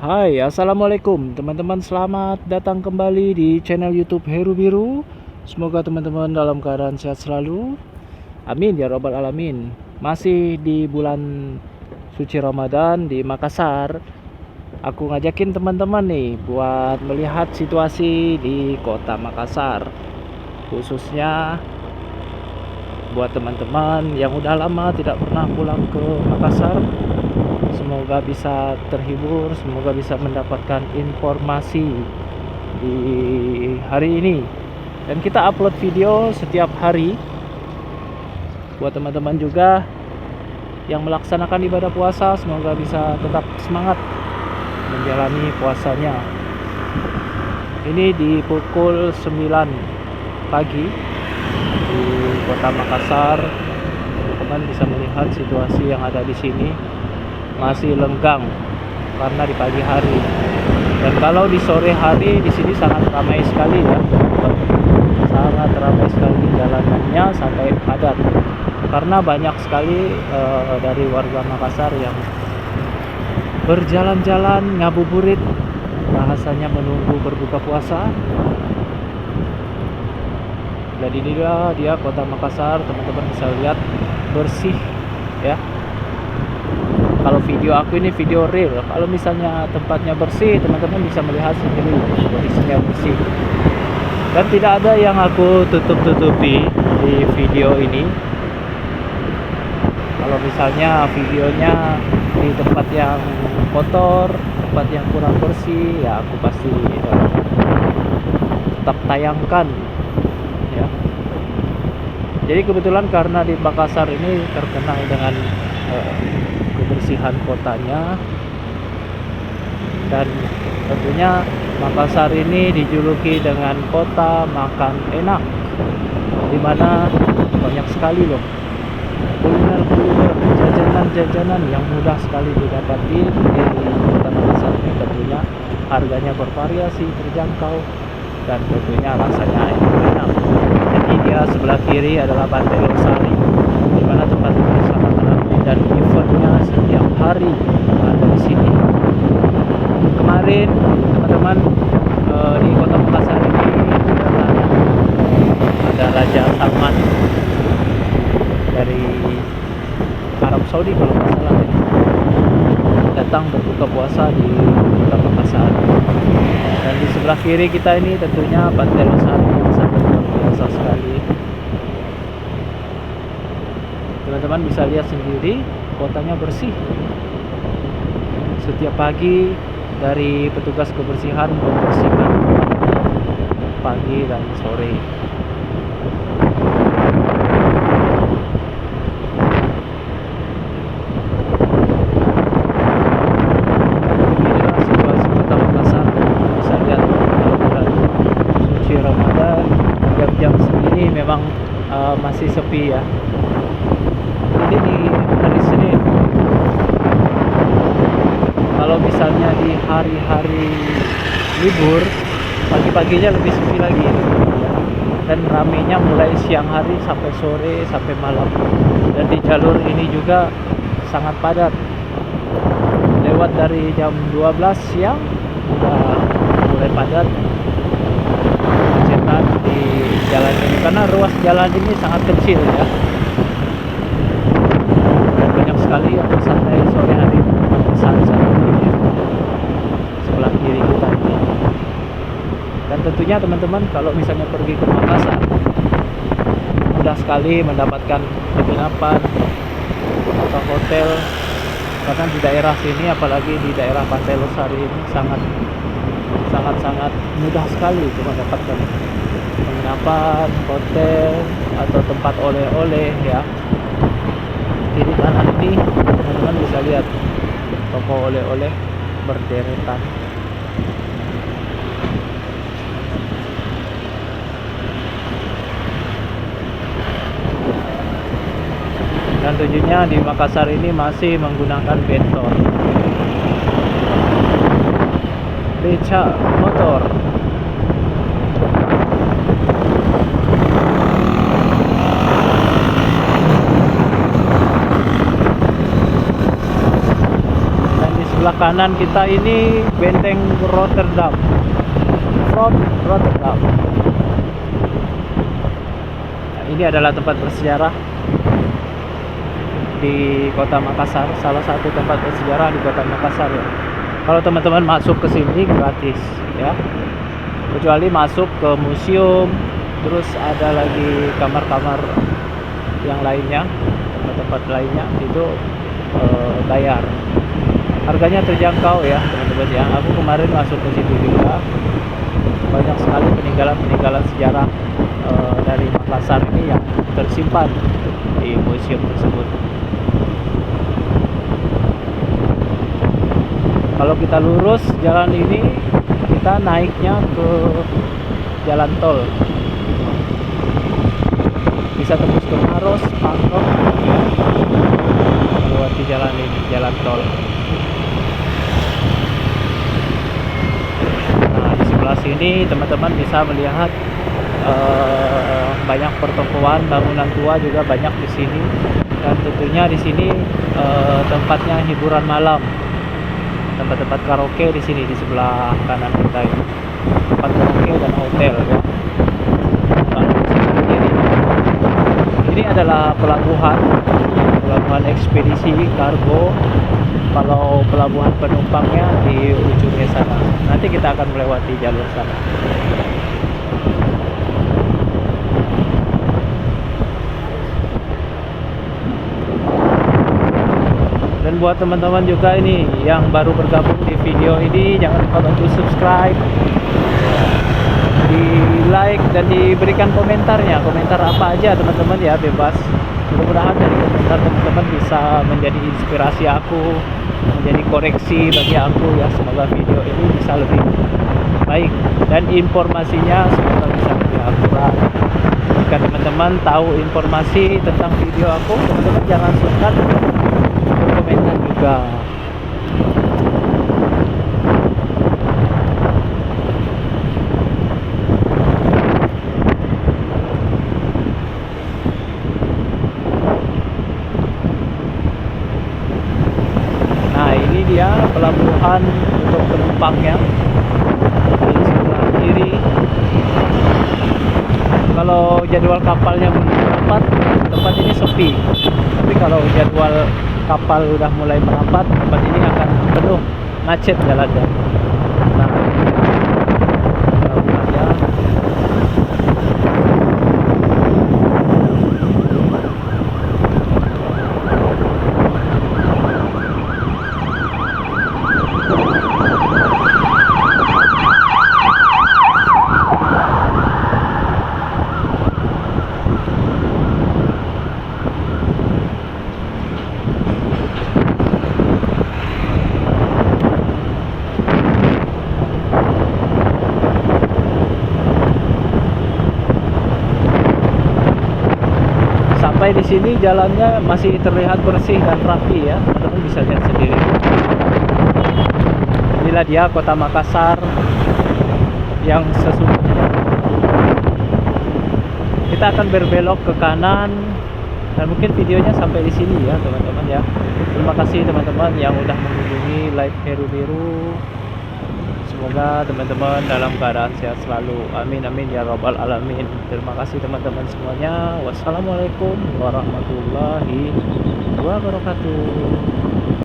Hai, assalamualaikum teman-teman. Selamat datang kembali di channel YouTube Heru Biru. Semoga teman-teman dalam keadaan sehat selalu. Amin ya robbal alamin. Masih di bulan suci Ramadan di Makassar. Aku ngajakin teman-teman nih buat melihat situasi di kota Makassar, khususnya buat teman-teman yang udah lama tidak pernah pulang ke Makassar. Semoga bisa terhibur, semoga bisa mendapatkan informasi di hari ini. Dan kita upload video setiap hari buat teman-teman juga yang melaksanakan ibadah puasa. Semoga bisa tetap semangat menjalani puasanya. Ini di pukul 9 pagi di kota Makassar. Teman-teman bisa melihat situasi yang ada di sini masih lenggang karena di pagi hari. Dan kalau di sore hari di sini sangat ramai sekali ya, sangat ramai sekali jalanannya sampai padat karena banyak sekali dari warga Makassar yang berjalan-jalan ngabuburit, bahasanya menunggu berbuka puasa. Dan inilah dia kota Makassar, teman-teman bisa lihat bersih ya. Kalau video aku ini video real. Kalau misalnya tempatnya bersih, teman-teman bisa melihat sendiri kondisinya bersih. Dan tidak ada yang aku tutup-tutupi di video ini. Kalau misalnya videonya di tempat yang kotor, tempat yang kurang bersih, ya aku pasti tetap tayangkan ya. Jadi kebetulan karena di Makassar ini terkenal dengan kebersihan kotanya, dan tentunya Makassar ini dijuluki dengan kota makan enak, dimana banyak sekali loh kuliner-kuliner, jajanan-jajanan yang mudah sekali didapati di kota Makassar ini. Tentunya harganya bervariasi, terjangkau, dan tentunya rasanya enak. Jadi dia sebelah kiri adalah Pantai Losari, di mana tempat wisata ramai dan eventnya setiap hari ada di sini. Kemarin teman-teman di kota Makassar ini kedatangan ada Raja Salman dari Arab Saudi kalau nggak salah ya, datang berbuka puasa di kota Makassar. Dan di sebelah kiri kita ini tentunya Pantai Losari yang sangat luar biasa sekali. Teman-teman bisa lihat sendiri kotanya bersih. Setiap pagi dari petugas kebersihan membersihkan pagi dan sore. Inilah situasi kota Makassar. Bisa lihat bulan suci Ramadan, jam-jam segini memang masih sepi ya. Ini di hari Senin. Kalau misalnya di hari-hari libur, pagi-paginya lebih sepi lagi ya. Dan ramainya mulai siang hari sampai sore sampai malam. Dan di jalur ini juga sangat padat. Lewat dari jam 12 siang udah mulai padat, kemacetan di jalan ini karena ruas jalan ini sangat kecil ya. Sekali yang bersantai sore hari saat ini sebelah kiri kita ini. Dan tentunya teman-teman kalau misalnya pergi ke Makassar mudah sekali mendapatkan penginapan atau hotel, karena di daerah sini apalagi di daerah Pantai Losari ini sangat mudah sekali untuk mendapatkan penginapan, hotel atau tempat oleh-oleh ya. Kiri kanan ini teman-teman bisa lihat toko oleh-oleh berderetan. Dan tujuannya di Makassar ini masih menggunakan bentor, beca motor. sebelah kanan kita ini Benteng Rotterdam. Fort Rotterdam. Nah, ini adalah tempat bersejarah di Kota Makassar, salah satu tempat bersejarah di Kota Makassar ya. Kalau teman-teman masuk ke sini gratis ya. Kecuali masuk ke museum, terus ada lagi kamar-kamar yang lainnya, tempat-tempat lainnya itu bayar. Harganya terjangkau ya teman-teman ya. Aku kemarin masuk ke situ juga, banyak sekali peninggalan sejarah dari Makassar ini yang tersimpan di museum tersebut. Kalau kita lurus jalan ini, kita naiknya ke jalan tol, bisa tembus ke Maros, Pangkep ya, melewati jalan ini, jalan tol. Nah, di sebelah sini teman-teman bisa melihat banyak pertokoan, bangunan tua juga banyak di sini, dan tentunya di sini tempatnya hiburan malam, tempat-tempat karaoke di sini di sebelah kanan kita ini, tempat karaoke dan hotel ya. Ini adalah pelabuhan ekspedisi kargo. Kalau pelabuhan penumpangnya di ujungnya sana. Nanti kita akan melewati jalur sana. Dan buat teman-teman juga ini yang baru bergabung di video ini, jangan lupa bantu subscribe, di like, dan diberikan komentarnya. Komentar apa aja teman-teman ya, bebas. Mudah-mudahan dari komentar teman-teman bisa menjadi inspirasi aku, menjadi koreksi bagi aku ya. Semoga video ini bisa lebih baik dan informasinya semoga bisa lebih akurat. Jika teman-teman tahu informasi tentang video aku, teman-teman jangan sungkan berkomentar juga. Nah, ini dia pelabuhan untuk penumpangnya di sebelah kiri. Kalau jadwal kapalnya belum merapat, tempat ini sepi. Tapi kalau jadwal kapal udah mulai merapat, tempat ini akan penuh, macet jalannya. Nah, pelabuhannya. Sampai di sini jalannya masih terlihat bersih dan rapi ya, teman-teman bisa lihat sendiri. Inilah dia Kota Makassar yang sesungguhnya. Kita akan berbelok ke kanan dan mungkin videonya sampai di sini ya teman-teman ya. Terima kasih teman-teman yang udah mengunjungi live Heru Biru. Semoga teman-teman dalam keadaan sehat selalu. Amin amin ya rabbal alamin. Terima kasih teman-teman semuanya. Wassalamualaikum warahmatullahi wabarakatuh.